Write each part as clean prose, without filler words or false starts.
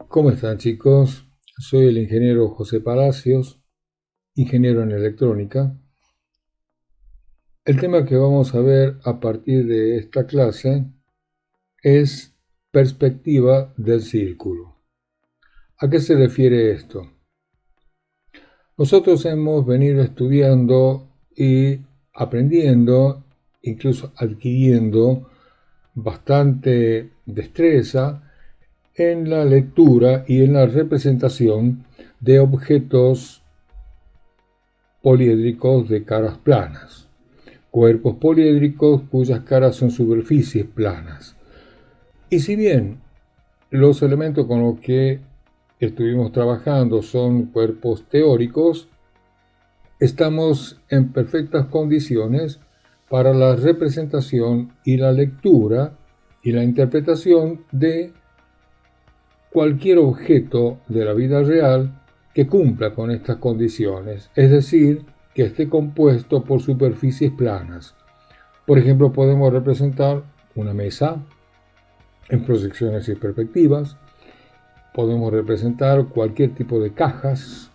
¿Cómo están, chicos? Soy el ingeniero José Palacios, ingeniero en electrónica. El tema que vamos a ver a partir de esta clase es perspectiva del círculo. ¿A qué se refiere esto? Nosotros hemos venido estudiando y aprendiendo, incluso adquiriendo bastante destreza en la lectura y en la representación de objetos poliédricos de caras planas, cuerpos poliédricos cuyas caras son superficies planas. Y si bien los elementos con los que estuvimos trabajando son cuerpos teóricos, estamos en perfectas condiciones para la representación y la lectura y la interpretación de cualquier objeto de la vida real que cumpla con estas condiciones, es decir, que esté compuesto por superficies planas. Por ejemplo, podemos representar una mesa en proyecciones y perspectivas, podemos representar cualquier tipo de cajas,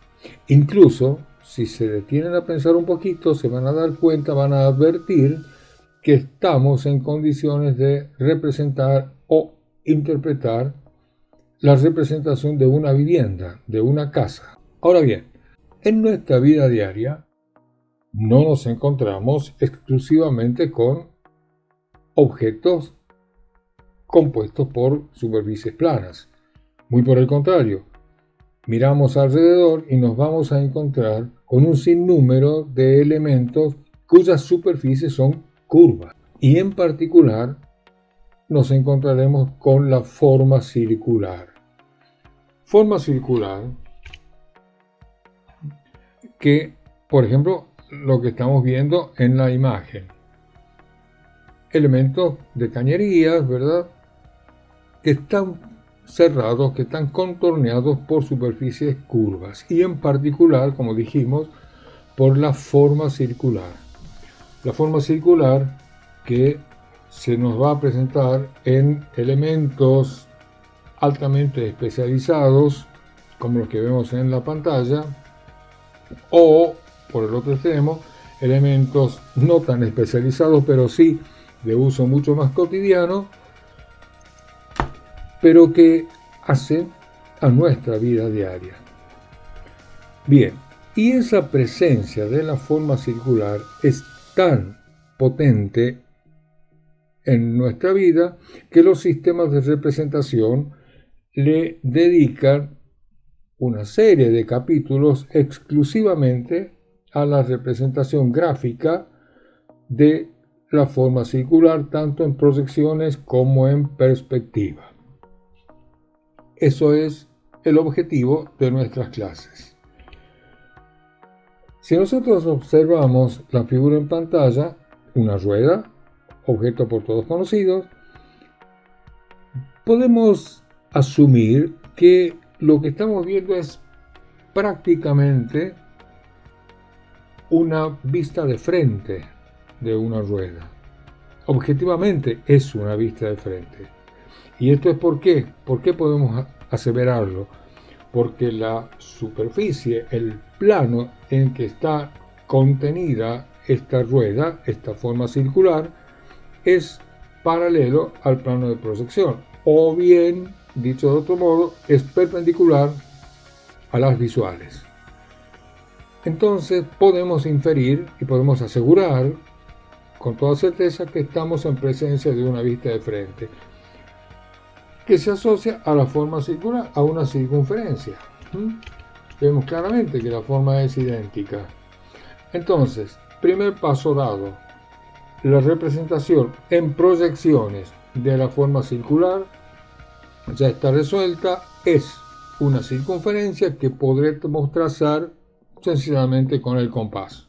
incluso si se detienen a pensar un poquito, se van a dar cuenta, van a advertir que estamos en condiciones de representar o interpretar la representación de una vivienda, de una casa. Ahora bien, en nuestra vida diaria no nos encontramos exclusivamente con objetos compuestos por superficies planas. Muy por el contrario, miramos alrededor y nos vamos a encontrar con un sinnúmero de elementos cuyas superficies son curvas. Y en particular nos encontraremos con la forma circular. Forma circular que, por ejemplo, lo que estamos viendo en la imagen. Elementos de cañerías, ¿verdad? Que están cerrados, que están contorneados por superficies curvas y en particular, como dijimos, por la forma circular. La forma circular que se nos va a presentar en elementos altamente especializados, como los que vemos en la pantalla, o, por el otro extremo, elementos no tan especializados, pero sí de uso mucho más cotidiano, pero que hacen a nuestra vida diaria. Bien, y esa presencia de la forma circular es tan potente en nuestra vida que los sistemas de representación le dedican una serie de capítulos exclusivamente a la representación gráfica de la forma circular, tanto en proyecciones como en perspectiva. Eso es el objetivo de nuestras clases. Si nosotros observamos la figura en pantalla, una rueda, objeto por todos conocido, podemos asumir que lo que estamos viendo es prácticamente una vista de frente de una rueda. Objetivamente es una vista de frente. ¿Y esto es por qué? ¿Por qué podemos aseverarlo? Porque la superficie, el plano en que está contenida esta rueda, esta forma circular, es paralelo al plano de proyección. O bien, dicho de otro modo, es perpendicular a las visuales. Entonces podemos inferir y podemos asegurar con toda certeza que estamos en presencia de una vista de frente que se asocia a la forma circular, a una circunferencia. Vemos claramente que la forma es idéntica. Entonces, primer paso dado, la representación en proyecciones de la forma circular ya está resuelta, es una circunferencia que podremos trazar sencillamente con el compás.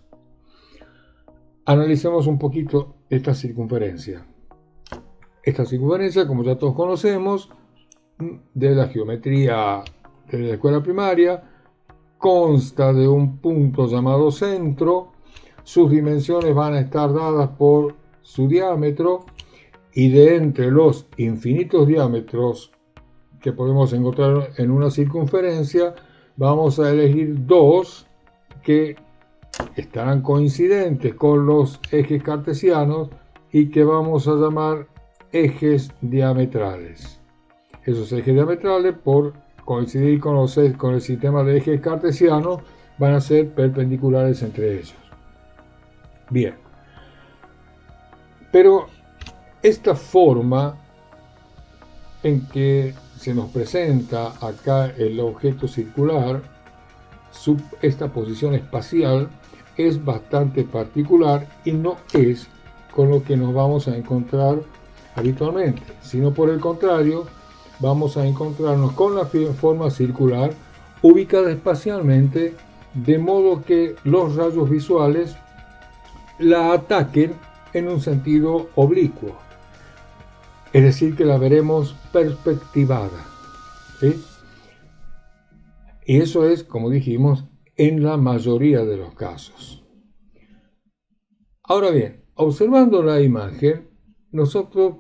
Analicemos un poquito esta circunferencia. Esta circunferencia, como ya todos conocemos, de la geometría de la escuela primaria, consta de un punto llamado centro, sus dimensiones van a estar dadas por su diámetro, y de entre los infinitos diámetros que podemos encontrar en una circunferencia, vamos a elegir dos que estarán coincidentes con los ejes cartesianos y que vamos a llamar ejes diametrales. Esos ejes diametrales, por coincidir con el sistema de ejes cartesianos, van a ser perpendiculares entre ellos. Bien, pero esta forma en que se nos presenta acá el objeto circular, esta posición espacial, es bastante particular y no es con lo que nos vamos a encontrar habitualmente, sino por el contrario, vamos a encontrarnos con la forma circular ubicada espacialmente, de modo que los rayos visuales la ataquen en un sentido oblicuo, es decir, que la veremos perspectivada, ¿sí? Y eso es, como dijimos, en la mayoría de los casos. Ahora bien, observando la imagen, nosotros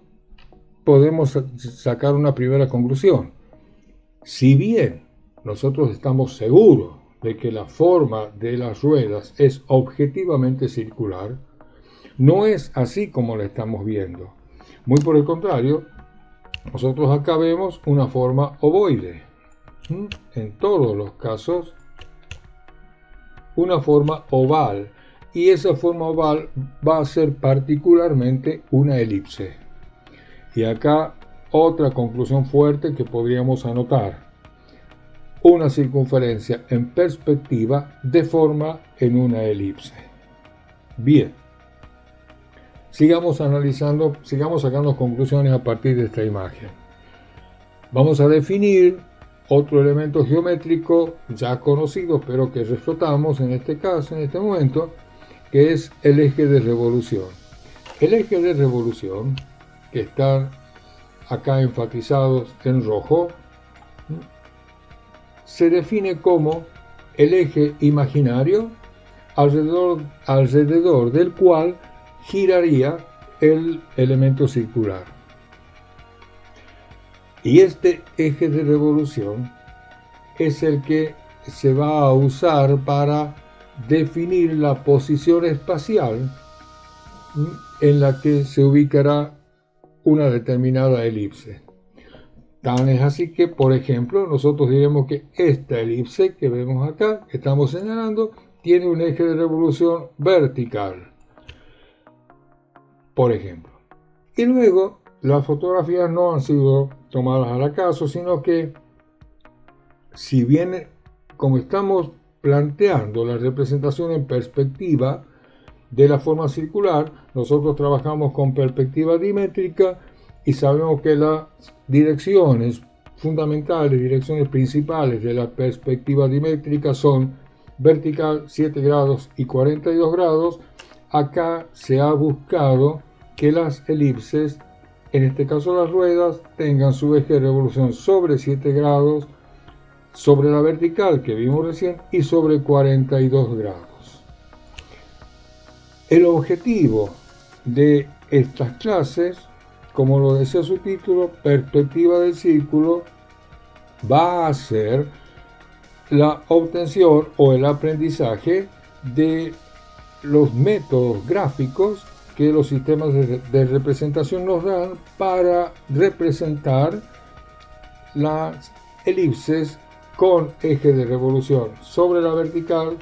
podemos sacar una primera conclusión. Si bien nosotros estamos seguros de que la forma de las ruedas es objetivamente circular, no es así como la estamos viendo. Muy por el contrario, nosotros acá vemos una forma ovoide. En todos los casos, una forma oval. Y esa forma oval va a ser particularmente una elipse. Y acá otra conclusión fuerte que podríamos anotar. Una circunferencia en perspectiva deforma en una elipse. Bien. Sigamos analizando, sigamos sacando conclusiones a partir de esta imagen. Vamos a definir otro elemento geométrico ya conocido, pero que reflotamos en este caso, en este momento, que es el eje de revolución. El eje de revolución, que están acá enfatizados en rojo, se define como el eje imaginario alrededor del cual giraría el elemento circular. Y este eje de revolución es el que se va a usar para definir la posición espacial en la que se ubicará una determinada elipse. Tan es así que, por ejemplo, nosotros diremos que esta elipse que vemos acá, que estamos señalando, tiene un eje de revolución vertical, por ejemplo. Y luego, las fotografías no han sido tomadas al acaso, sino que, si bien, como estamos planteando la representación en perspectiva de la forma circular, nosotros trabajamos con perspectiva dimétrica y sabemos que las direcciones fundamentales, direcciones principales de la perspectiva dimétrica son vertical 7 grados y 42 grados. Acá se ha buscado que las elipses, en este caso las ruedas, tengan su eje de revolución sobre 7 grados, sobre la vertical que vimos recién y sobre 42 grados. El objetivo de estas clases, como lo decía su título, Perspectiva del Círculo, va a ser la obtención o el aprendizaje de los métodos gráficos que los sistemas de representación nos dan para representar las elipses con eje de revolución sobre la vertical,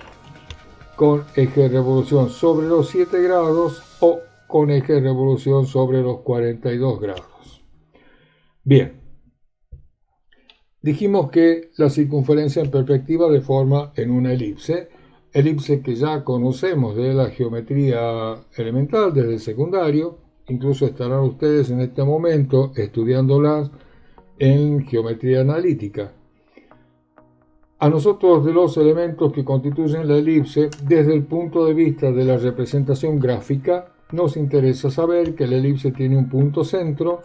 con eje de revolución sobre los 7 grados o con eje de revolución sobre los 42 grados. Bien, dijimos que la circunferencia en perspectiva deforma en una elipse que ya conocemos de la geometría elemental desde el secundario, incluso estarán ustedes en este momento estudiándolas en geometría analítica. A nosotros, de los elementos que constituyen la elipse, desde el punto de vista de la representación gráfica, nos interesa saber que la elipse tiene un punto centro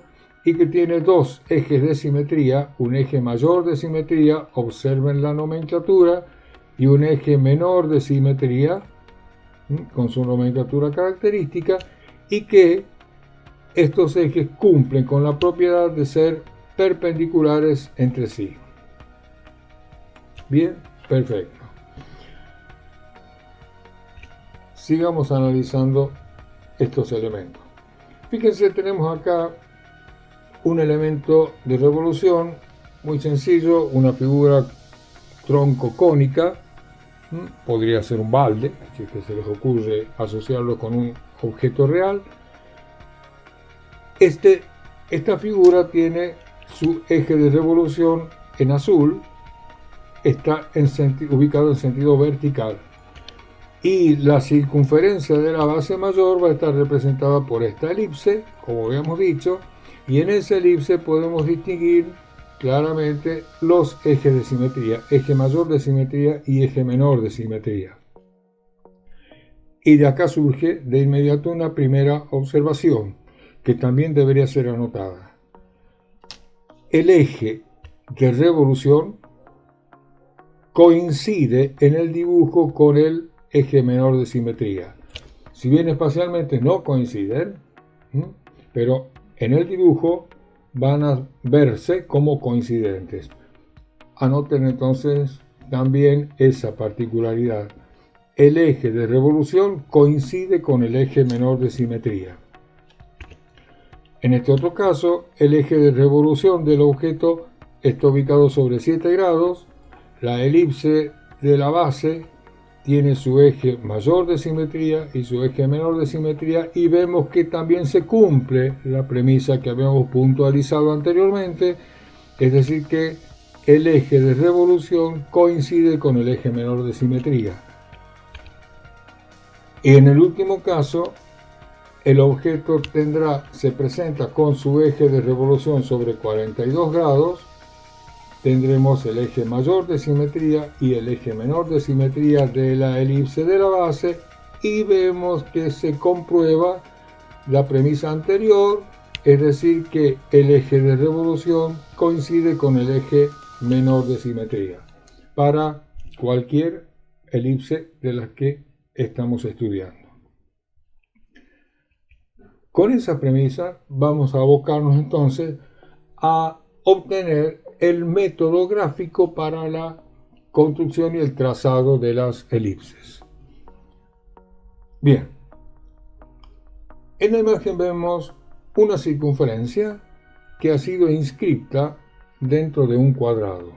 y que tiene dos ejes de simetría, un eje mayor de simetría, observen la nomenclatura, y un eje menor de simetría, con su nomenclatura característica, y que estos ejes cumplen con la propiedad de ser perpendiculares entre sí. Bien, perfecto. Sigamos analizando estos elementos. Fíjense, tenemos acá un elemento de revolución muy sencillo, una figura tronco cónica, podría ser un balde, si es que se les ocurre asociarlo con un objeto real. Esta figura tiene su eje de revolución en azul, está ubicado en sentido vertical, y la circunferencia de la base mayor va a estar representada por esta elipse, como habíamos dicho, y en esa elipse podemos distinguir claramente los ejes de simetría, eje mayor de simetría y eje menor de simetría. Y de acá surge de inmediato una primera observación, que también debería ser anotada. El eje de revolución coincide en el dibujo con el eje menor de simetría. Si bien espacialmente no coinciden, pero en el dibujo van a verse como coincidentes. Anoten entonces también esa particularidad. El eje de revolución coincide con el eje menor de simetría. En este otro caso, el eje de revolución del objeto está ubicado sobre 7 grados, la elipse de la base tiene su eje mayor de simetría y su eje menor de simetría, y vemos que también se cumple la premisa que habíamos puntualizado anteriormente, es decir que el eje de revolución coincide con el eje menor de simetría. Y en el último caso, el objeto se presenta con su eje de revolución sobre 42 grados, tendremos el eje mayor de simetría y el eje menor de simetría de la elipse de la base, y vemos que se comprueba la premisa anterior, es decir que el eje de revolución coincide con el eje menor de simetría para cualquier elipse de las que estamos estudiando. Con esa premisa vamos a abocarnos entonces a obtener el método gráfico para la construcción y el trazado de las elipses. Bien, en la imagen vemos una circunferencia que ha sido inscripta dentro de un cuadrado.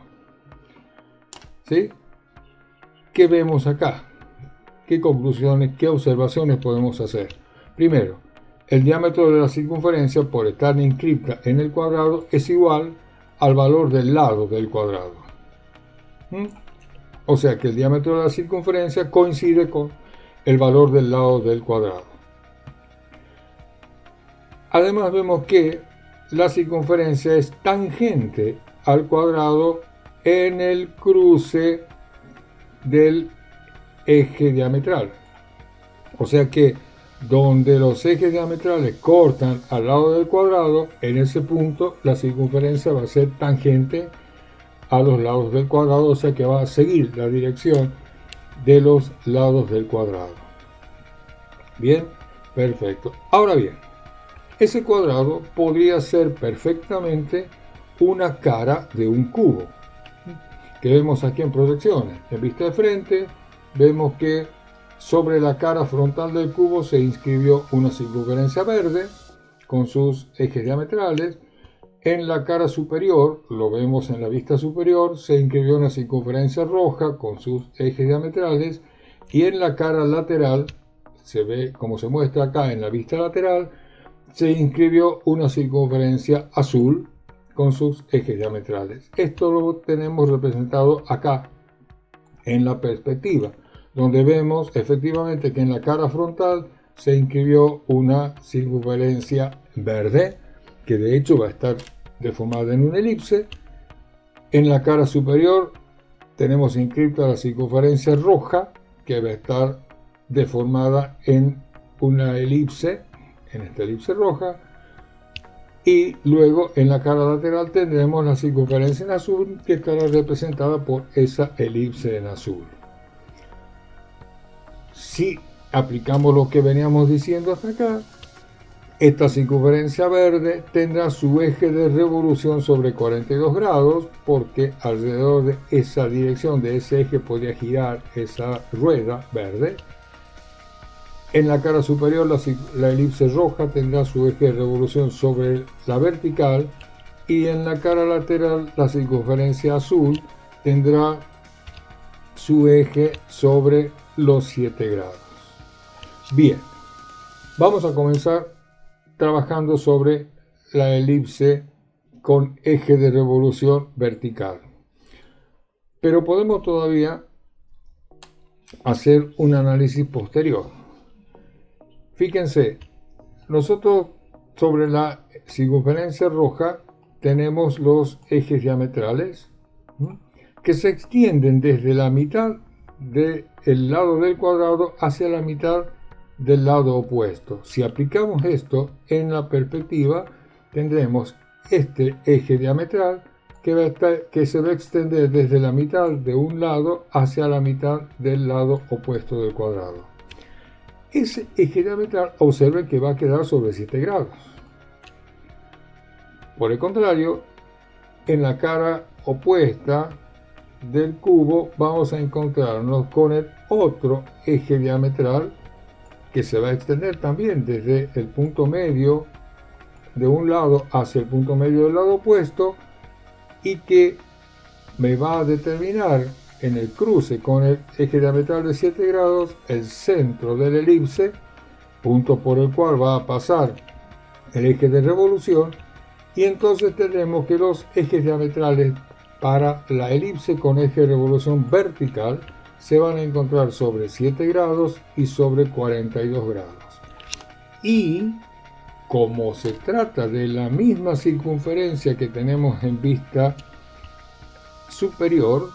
¿Sí? ¿Qué vemos acá? ¿Qué conclusiones, qué observaciones podemos hacer? Primero, el diámetro de la circunferencia, por estar inscripta en el cuadrado, es igual al valor del lado del cuadrado. O sea que el diámetro de la circunferencia coincide con el valor del lado del cuadrado. Además vemos que la circunferencia es tangente al cuadrado en el cruce del eje diametral. O sea que donde los ejes diametrales cortan al lado del cuadrado, en ese punto la circunferencia va a ser tangente a los lados del cuadrado, o sea que va a seguir la dirección de los lados del cuadrado. Bien, perfecto. Ahora bien, ese cuadrado podría ser perfectamente una cara de un cubo, que vemos aquí en proyecciones. En vista de frente, vemos que sobre la cara frontal del cubo se inscribió una circunferencia verde con sus ejes diametrales. En la cara superior, lo vemos en la vista superior, se inscribió una circunferencia roja con sus ejes diametrales, y en la cara lateral, se ve como se muestra acá en la vista lateral, se inscribió una circunferencia azul con sus ejes diametrales. Esto lo tenemos representado acá en la perspectiva, donde vemos efectivamente que en la cara frontal se inscribió una circunferencia verde, que de hecho va a estar deformada en una elipse. En la cara superior tenemos inscrita la circunferencia roja, que va a estar deformada en una elipse, en esta elipse roja. Y luego en la cara lateral tendremos la circunferencia en azul, que estará representada por esa elipse en azul. Si aplicamos lo que veníamos diciendo hasta acá, Esta circunferencia verde tendrá su eje de revolución sobre 42 grados porque alrededor de esa dirección de ese eje podría girar esa rueda verde. En la cara superior la elipse roja tendrá su eje de revolución sobre la vertical y en la cara lateral la circunferencia azul tendrá su eje sobre los 7 grados. Bien, vamos a comenzar trabajando sobre la elipse con eje de revolución vertical. Pero podemos todavía hacer un análisis posterior. Fíjense, nosotros sobre la circunferencia roja tenemos los ejes diametrales que se extienden desde la mitad del lado del cuadrado hacia la mitad del lado opuesto. Si aplicamos esto en la perspectiva, tendremos este eje diametral que se va a extender desde la mitad de un lado hacia la mitad del lado opuesto del cuadrado. Ese eje diametral, observen que va a quedar sobre 7 grados. Por el contrario, en la cara opuesta del cubo vamos a encontrarnos con el otro eje diametral que se va a extender también desde el punto medio de un lado hacia el punto medio del lado opuesto y que me va a determinar en el cruce con el eje diametral de 7 grados el centro de la elipse, punto por el cual va a pasar el eje de revolución, y entonces tendremos que los ejes diametrales para la elipse con eje de revolución vertical se van a encontrar sobre 7 grados y sobre 42 grados. Y como se trata de la misma circunferencia que tenemos en vista superior,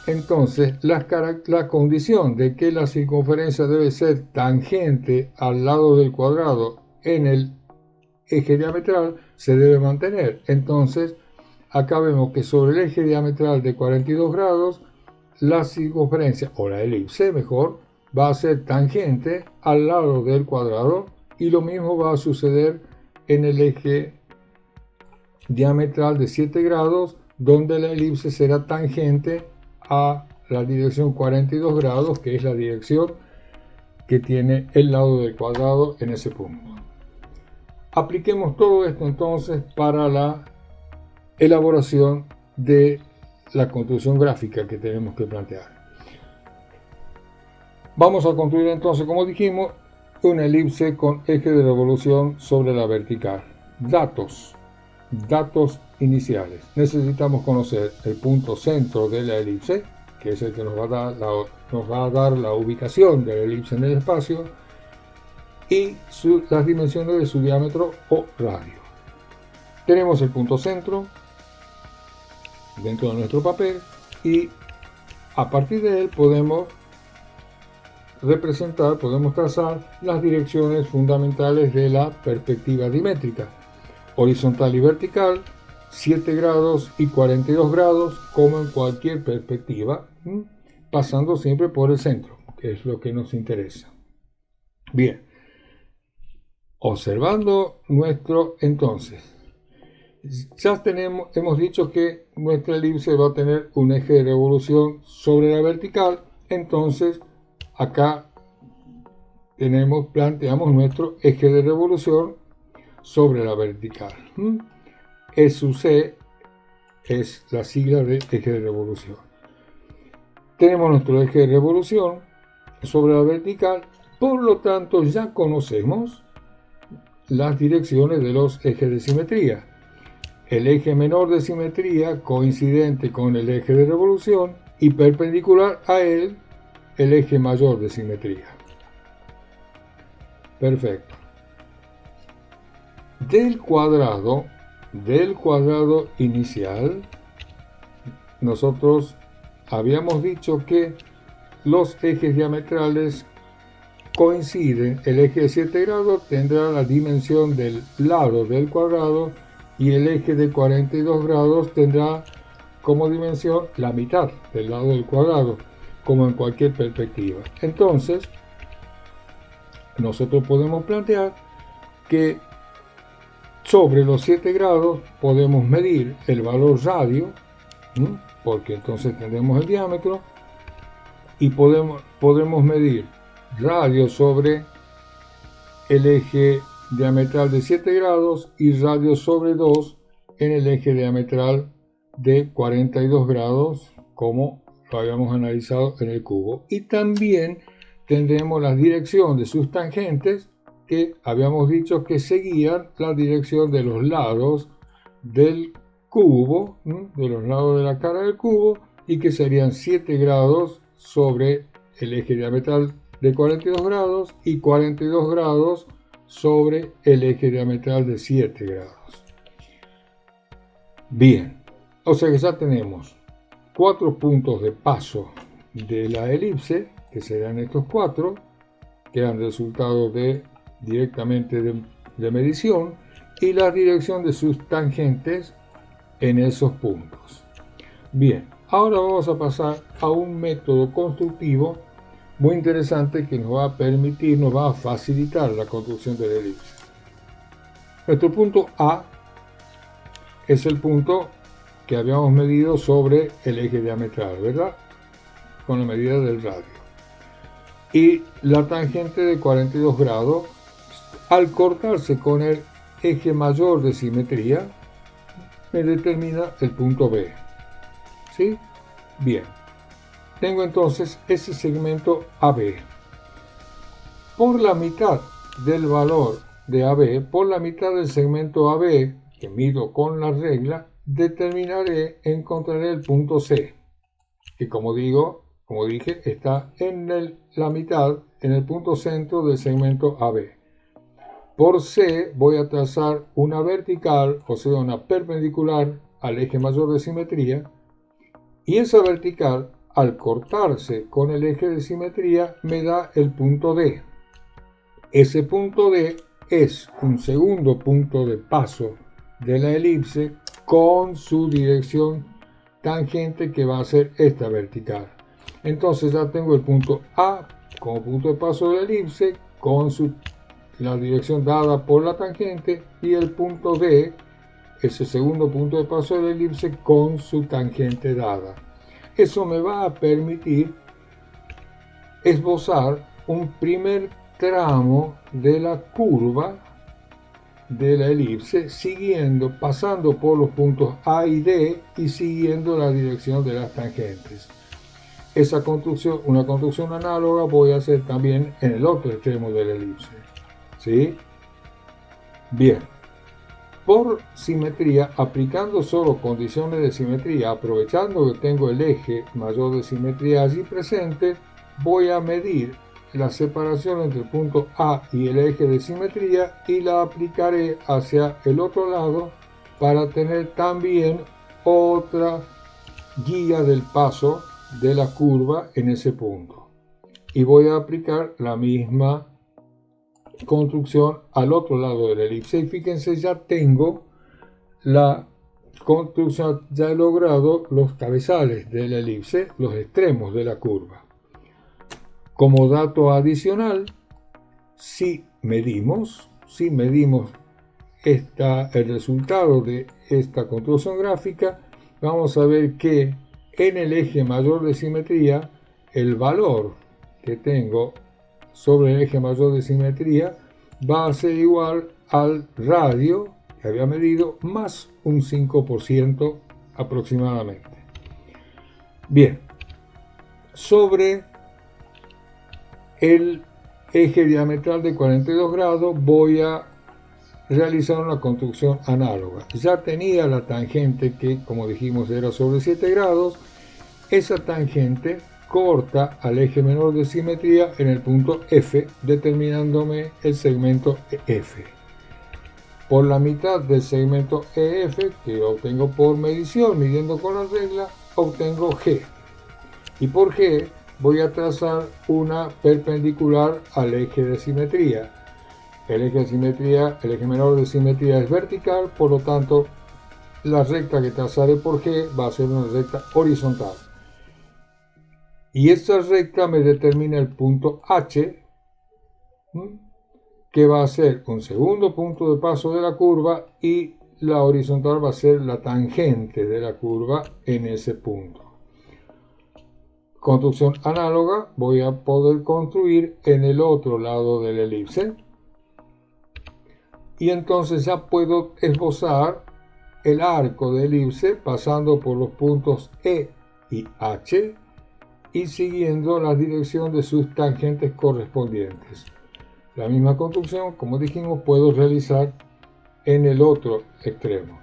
entonces la condición de que la circunferencia debe ser tangente al lado del cuadrado en el eje diametral se debe mantener. Entonces acá vemos que sobre el eje diametral de 42 grados la circunferencia, o la elipse mejor, va a ser tangente al lado del cuadrado, y lo mismo va a suceder en el eje diametral de 7 grados, donde la elipse será tangente a la dirección 42 grados, que es la dirección que tiene el lado del cuadrado en ese punto. Apliquemos todo esto entonces para la elaboración de la construcción gráfica que tenemos que plantear. Vamos a construir entonces, como dijimos, una elipse con eje de revolución sobre la vertical. Datos iniciales. Necesitamos conocer el punto centro de la elipse, que es el que nos va a dar la ubicación de la elipse en el espacio, y las dimensiones de su diámetro o radio. Tenemos el punto centro dentro de nuestro papel y a partir de él podemos trazar las direcciones fundamentales de la perspectiva dimétrica, horizontal y vertical, 7 grados y 42 grados, como en cualquier perspectiva, pasando siempre por el centro, que es lo que nos interesa. Bien, observando entonces, ya hemos dicho que nuestra elipse va a tener un eje de revolución sobre la vertical, entonces acá planteamos nuestro eje de revolución sobre la vertical. SUC es la sigla de eje de revolución. Tenemos nuestro eje de revolución sobre la vertical, por lo tanto ya conocemos las direcciones de los ejes de simetría. El eje menor de simetría coincidente con el eje de revolución y perpendicular a él el eje mayor de simetría. Perfecto. Del cuadrado inicial, nosotros habíamos dicho que los ejes diametrales coinciden. El eje de 7 grados tendrá la dimensión del lado del cuadrado y el eje de 42 grados tendrá como dimensión la mitad del lado del cuadrado, como en cualquier perspectiva. Entonces, nosotros podemos plantear que sobre los 7 grados podemos medir el valor radio, porque entonces tendremos el diámetro, y podemos medir radio sobre el eje diametral de 7 grados y radio sobre 2 en el eje diametral de 42 grados, como lo habíamos analizado en el cubo. Y también tendremos la dirección de sus tangentes, que habíamos dicho que seguían la dirección de los lados del cubo, de los lados de la cara del cubo, y que serían 7 grados sobre el eje diametral de 42 grados y 42 grados sobre el eje diametral de 7 grados. Bien, o sea que ya tenemos 4 puntos de paso de la elipse, que serán estos 4, que eran resultado directamente de medición, y la dirección de sus tangentes en esos puntos. Bien, ahora vamos a pasar a un método constructivo muy interesante que nos va a permitir, nos va a facilitar la construcción de la elipse. Nuestro punto A es el punto que habíamos medido sobre el eje diametral, ¿verdad? Con la medida del radio. Y la tangente de 42 grados, al cortarse con el eje mayor de simetría, me determina el punto B. ¿Sí? Bien. Tengo entonces ese segmento AB. Por la mitad del valor de AB, por la mitad del segmento AB, que mido con la regla, encontraré el punto C, que como dije, está en la mitad, en el punto centro del segmento AB. Por C voy a trazar una vertical, o sea, una perpendicular al eje mayor de simetría, y esa vertical, al cortarse con el eje de simetría, me da el punto D. Ese punto D es un segundo punto de paso de la elipse con su dirección tangente, que va a ser esta vertical. Entonces ya tengo el punto A como punto de paso de la elipse con la dirección dada por la tangente, y el punto D, ese segundo punto de paso de la elipse con su tangente dada. Eso me va a permitir esbozar un primer tramo de la curva de la elipse, pasando por los puntos A y D y siguiendo la dirección de las tangentes. Esa construcción, una construcción análoga, voy a hacer también en el otro extremo de la elipse. ¿Sí? Bien. Por simetría, aplicando solo condiciones de simetría, aprovechando que tengo el eje mayor de simetría allí presente, voy a medir la separación entre el punto A y el eje de simetría y la aplicaré hacia el otro lado para tener también otra guía del paso de la curva en ese punto. Y voy a aplicar la misma construcción al otro lado de la elipse, y fíjense, ya tengo la construcción, ya he logrado los cabezales de la elipse, los extremos de la curva. Como dato adicional, si medimos el resultado de esta construcción gráfica, vamos a ver que en el eje mayor de simetría, el valor que tengo sobre el eje mayor de simetría va a ser igual al radio que había medido más un 5% aproximadamente. Bien, sobre el eje diametral de 42 grados voy a realizar una construcción análoga. Ya tenía la tangente que, como dijimos, era sobre 7 grados. Esa tangente corta al eje menor de simetría en el punto F, determinándome el segmento F. Por la mitad del segmento EF, que obtengo por medición, midiendo con la regla, obtengo G. Y por G voy a trazar una perpendicular al eje de simetría. El eje menor de simetría es vertical, por lo tanto, la recta que trazaré por G va a ser una recta horizontal. Y esta recta me determina el punto H, que va a ser un segundo punto de paso de la curva y la horizontal va a ser la tangente de la curva en ese punto. Construcción análoga voy a poder construir en el otro lado de la elipse. Y entonces ya puedo esbozar el arco de elipse pasando por los puntos E y H y siguiendo la dirección de sus tangentes correspondientes. La misma construcción, como dijimos, puedo realizar en el otro extremo.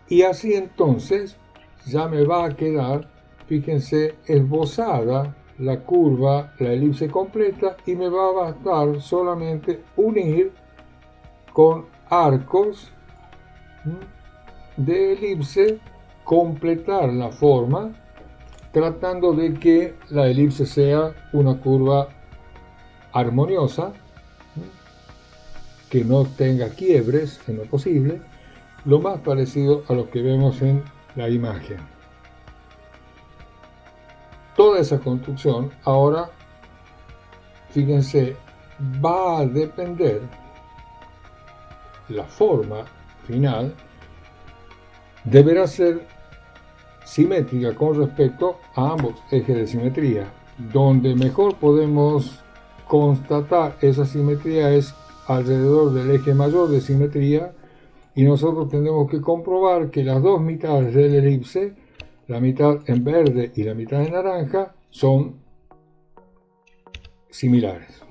Y así entonces ya me va a quedar, fíjense, esbozada la curva, la elipse completa, y me va a bastar solamente unir con arcos de elipse, completar la forma, tratando de que la elipse sea una curva armoniosa, que no tenga quiebres en lo posible, lo más parecido a lo que vemos en la imagen. Toda esa construcción ahora, fíjense, va a depender la forma final, deberá ser simétrica con respecto a ambos ejes de simetría. Donde mejor podemos constatar esa simetría es alrededor del eje mayor de simetría, y nosotros tendremos que comprobar que las dos mitades de la elipse, la mitad en verde y la mitad en naranja, son similares.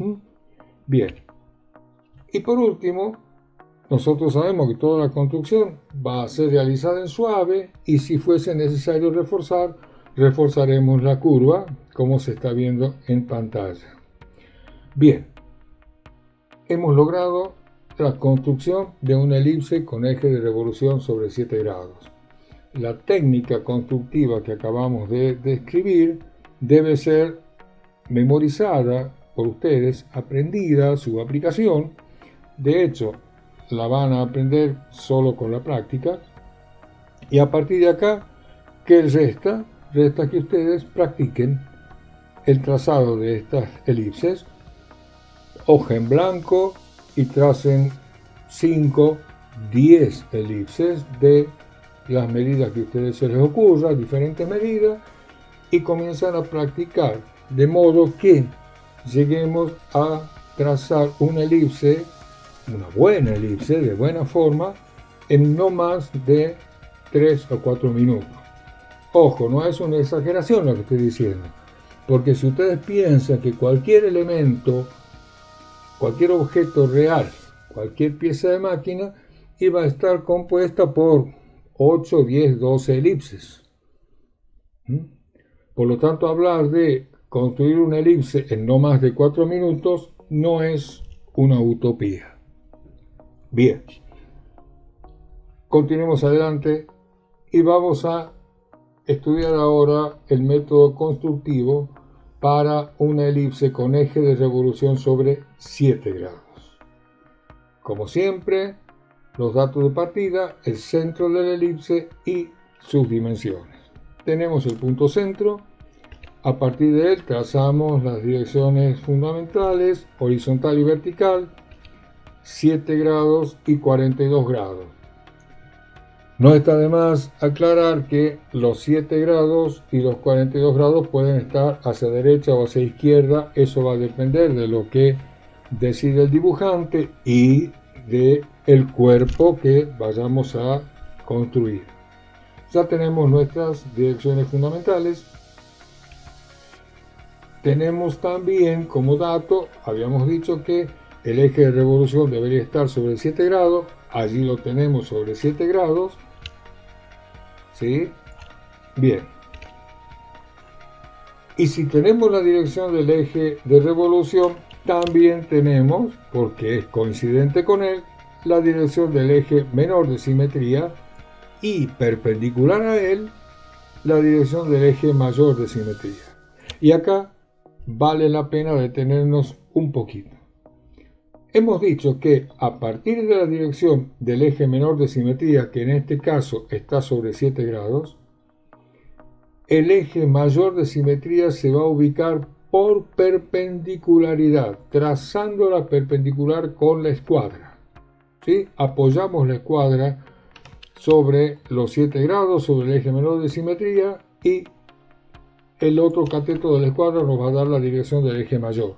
Bien. Y por último, nosotros sabemos que toda la construcción va a ser realizada en suave, y si fuese necesario reforzar, reforzaremos la curva, como se está viendo en pantalla. Bien, hemos logrado la construcción de una elipse con eje de revolución sobre 7 grados. La técnica constructiva que acabamos de describir debe ser memorizada por ustedes, aprendida su aplicación. De hecho, la van a aprender solo con la práctica, y a partir de acá, ¿qué resta? Resta que ustedes practiquen el trazado de estas elipses, hoja en blanco, y tracen 5, 10 elipses de las medidas que a ustedes se les ocurra, diferentes medidas, y comienzan a practicar, de modo que lleguemos a trazar una elipse, una buena elipse, de buena forma, en no más de 3 o 4 minutos. Ojo, no es una exageración lo que estoy diciendo, porque si ustedes piensan que cualquier elemento, cualquier objeto real, cualquier pieza de máquina, iba a estar compuesta por 8, 10, 12 elipses. Por lo tanto, hablar de construir una elipse en no más de 4 minutos no es una utopía. Bien, continuemos adelante y vamos a estudiar ahora el método constructivo para una elipse con eje de revolución sobre 7 grados. Como siempre, los datos de partida, el centro de la elipse y sus dimensiones. Tenemos el punto centro. A partir de él trazamos las direcciones fundamentales, horizontal y vertical, 7 grados y 42 grados. No está de más aclarar que los 7 grados y los 42 grados pueden estar hacia derecha o hacia izquierda. Eso va a depender de lo que decide el dibujante y de el cuerpo que vayamos a construir. Ya tenemos nuestras direcciones fundamentales. Tenemos también como dato, habíamos dicho que el eje de revolución debería estar sobre 7 grados. Allí lo tenemos sobre 7 grados. ¿Sí? Bien. Y si tenemos la dirección del eje de revolución, también tenemos, porque es coincidente con él, la dirección del eje menor de simetría, y perpendicular a él, la dirección del eje mayor de simetría. Y acá vale la pena detenernos un poquito. Hemos dicho que a partir de la dirección del eje menor de simetría, que en este caso está sobre 7 grados, el eje mayor de simetría se va a ubicar por perpendicularidad, trazándola perpendicular con la escuadra. ¿Sí? Apoyamos la escuadra sobre los 7 grados, sobre el eje menor de simetría, y el otro cateto de la escuadra nos va a dar la dirección del eje mayor.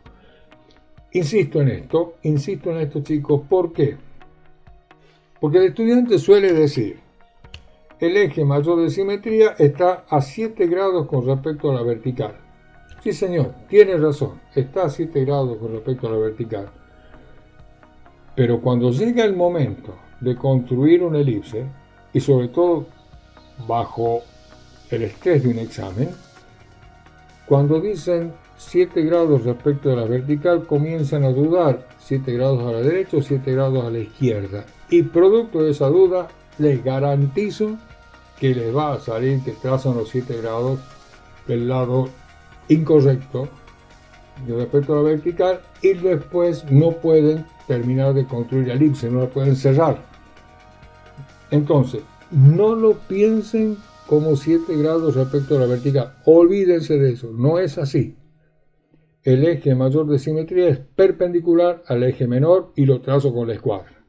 Insisto en esto, chicos, ¿por qué? Porque el estudiante suele decir, el eje mayor de simetría está a 7 grados con respecto a la vertical. Sí, señor, tiene razón, está a 7 grados con respecto a la vertical. Pero cuando llega el momento de construir una elipse, y sobre todo bajo el estrés de un examen, cuando dicen 7 grados respecto a la vertical, comienzan a dudar 7 grados a la derecha o 7 grados a la izquierda. Y producto de esa duda, les garantizo que les va a salir que trazan los 7 grados del lado incorrecto respecto a la vertical, y después no pueden terminar de construir la elipse, no la pueden cerrar. Entonces, no lo piensen como 7 grados respecto a la vertical. Olvídense de eso, no es así. El eje mayor de simetría es perpendicular al eje menor y lo trazo con la escuadra.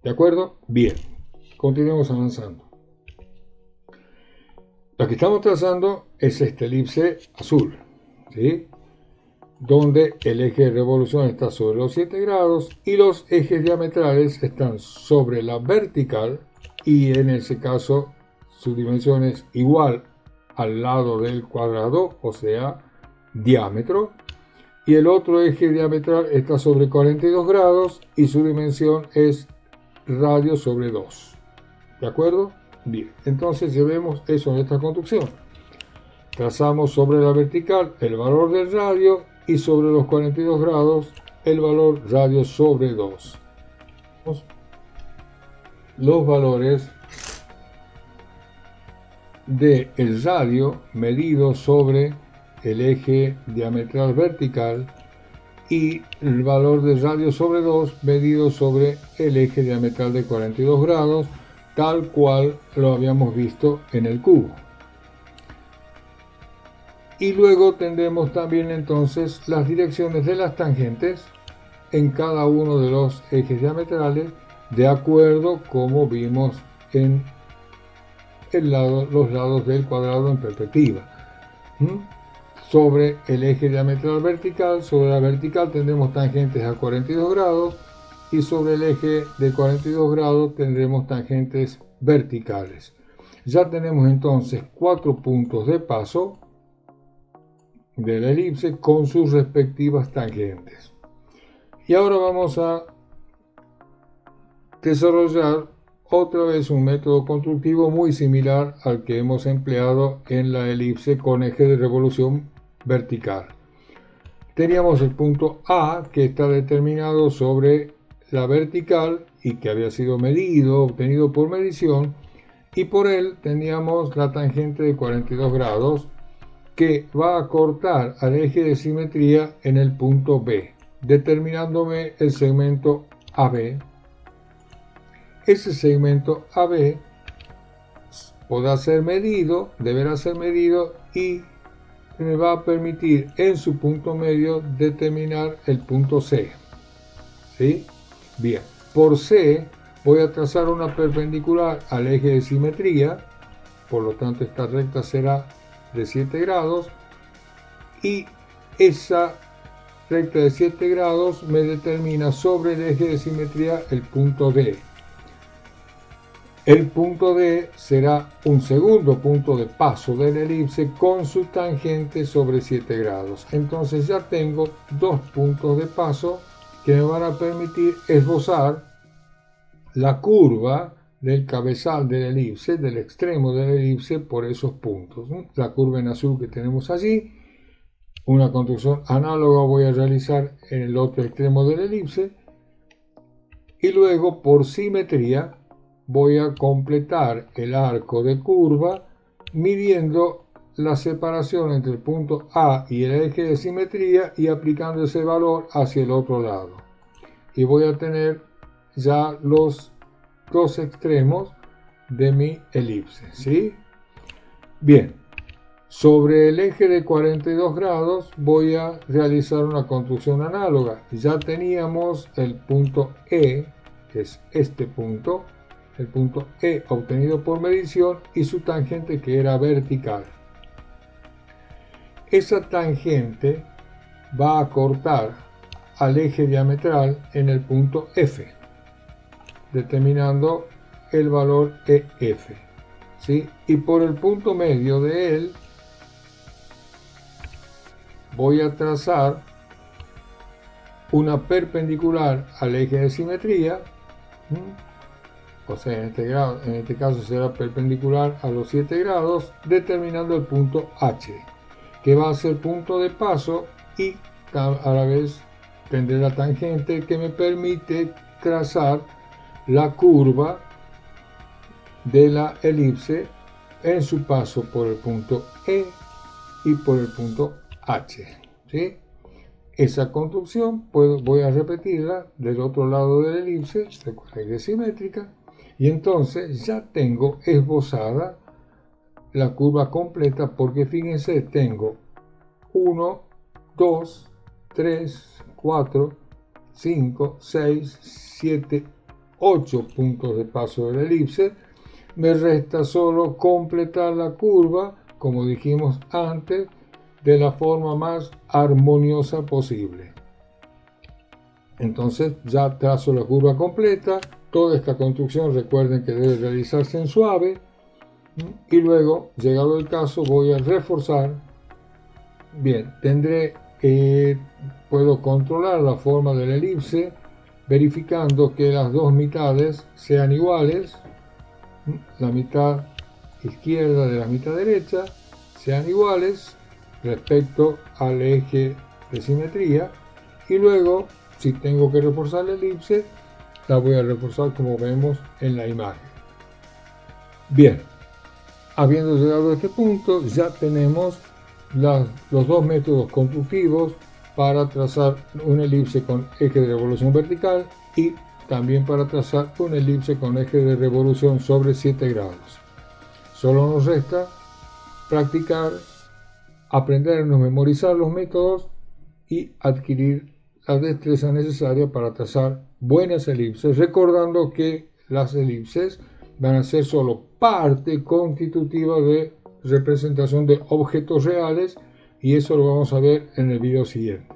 ¿De acuerdo? Bien. Continuemos avanzando. Lo que estamos trazando es esta elipse azul, ¿sí? Donde el eje de revolución está sobre los 7 grados y los ejes diametrales están sobre la vertical, y en ese caso su dimensión es igual al lado del cuadrado, o sea, diámetro, y el otro eje diametral está sobre 42 grados y su dimensión es radio sobre 2. ¿De acuerdo? Bien, entonces llevemos eso en esta construcción. Trazamos sobre la vertical el valor del radio y sobre los 42 grados el valor radio sobre 2. Los valores del radio medido sobre el eje diametral vertical y el valor del radio sobre 2 medido sobre el eje diametral de 42 grados, tal cual lo habíamos visto en el cubo. Y luego tendremos también entonces las direcciones de las tangentes en cada uno de los ejes diametrales, de acuerdo como vimos en los lados del cuadrado en perspectiva. Sobre el eje diametral vertical, sobre la vertical tendremos tangentes a 42 grados, y sobre el eje de 42 grados tendremos tangentes verticales. Ya tenemos entonces 4 puntos de paso de la elipse con sus respectivas tangentes. Y ahora vamos a desarrollar otra vez un método constructivo muy similar al que hemos empleado en la elipse con eje de revolución vertical. Teníamos el punto A, que está determinado sobre la vertical y que había sido medido, obtenido por medición, y por él teníamos la tangente de 42 grados que va a cortar al eje de simetría en el punto B, determinándome el segmento AB. Ese segmento AB deberá ser medido y me va a permitir en su punto medio determinar el punto C. ¿Sí? Bien, por C voy a trazar una perpendicular al eje de simetría, por lo tanto esta recta será de 7 grados, y esa recta de 7 grados me determina sobre el eje de simetría el punto D. El punto D será un segundo punto de paso de la elipse con su tangente sobre 7 grados. Entonces ya tengo 2 puntos de paso que me van a permitir esbozar la curva del cabezal de la elipse, del extremo de la elipse, por esos puntos. La curva en azul que tenemos allí, una construcción análoga voy a realizar en el otro extremo de la elipse, y luego por simetría voy a completar el arco de curva midiendo la separación entre el punto A y el eje de simetría y aplicando ese valor hacia el otro lado. Y voy a tener ya los dos extremos de mi elipse, ¿sí? Bien, Sobre el eje de 42 grados voy a realizar una construcción análoga. Ya teníamos el punto E, que es este punto, el punto E obtenido por medición y su tangente que era vertical. Esa tangente va a cortar al eje diametral en el punto F, determinando el valor EF, ¿sí? Y por el punto medio de él voy a trazar una perpendicular al eje de simetría, o sea, en este caso será perpendicular a los 7 grados, determinando el punto H, que va a ser punto de paso y a la vez tendré la tangente que me permite trazar la curva de la elipse en su paso por el punto E y por el punto H, ¿sí? Esa construcción voy a repetirla del otro lado de la elipse, recuerden que es simétrica, y entonces ya tengo esbozada la curva completa, porque fíjense, tengo 1, 2, 3, 4, 5, 6, 7, 8 puntos de paso de la elipse. Me resta solo completar la curva, como dijimos antes, de la forma más armoniosa posible. Entonces ya trazo la curva completa. Toda esta construcción, recuerden que debe realizarse en suave, y luego, llegado el caso, voy a reforzar. Bien, puedo controlar la forma de la elipse verificando que las dos mitades sean iguales, la mitad izquierda de la mitad derecha sean iguales respecto al eje de simetría, y luego, si tengo que reforzar la elipse, la voy a reforzar como vemos en la imagen. Bien, habiendo llegado a este punto, ya tenemos los dos métodos constructivos para trazar una elipse con eje de revolución vertical y también para trazar una elipse con eje de revolución sobre 7 grados. Solo nos resta practicar, aprendernos, memorizar los métodos y adquirir la destreza necesaria para trazar buenas elipses, recordando que las elipses van a ser solo parte constitutiva de representación de objetos reales, y eso lo vamos a ver en el video siguiente.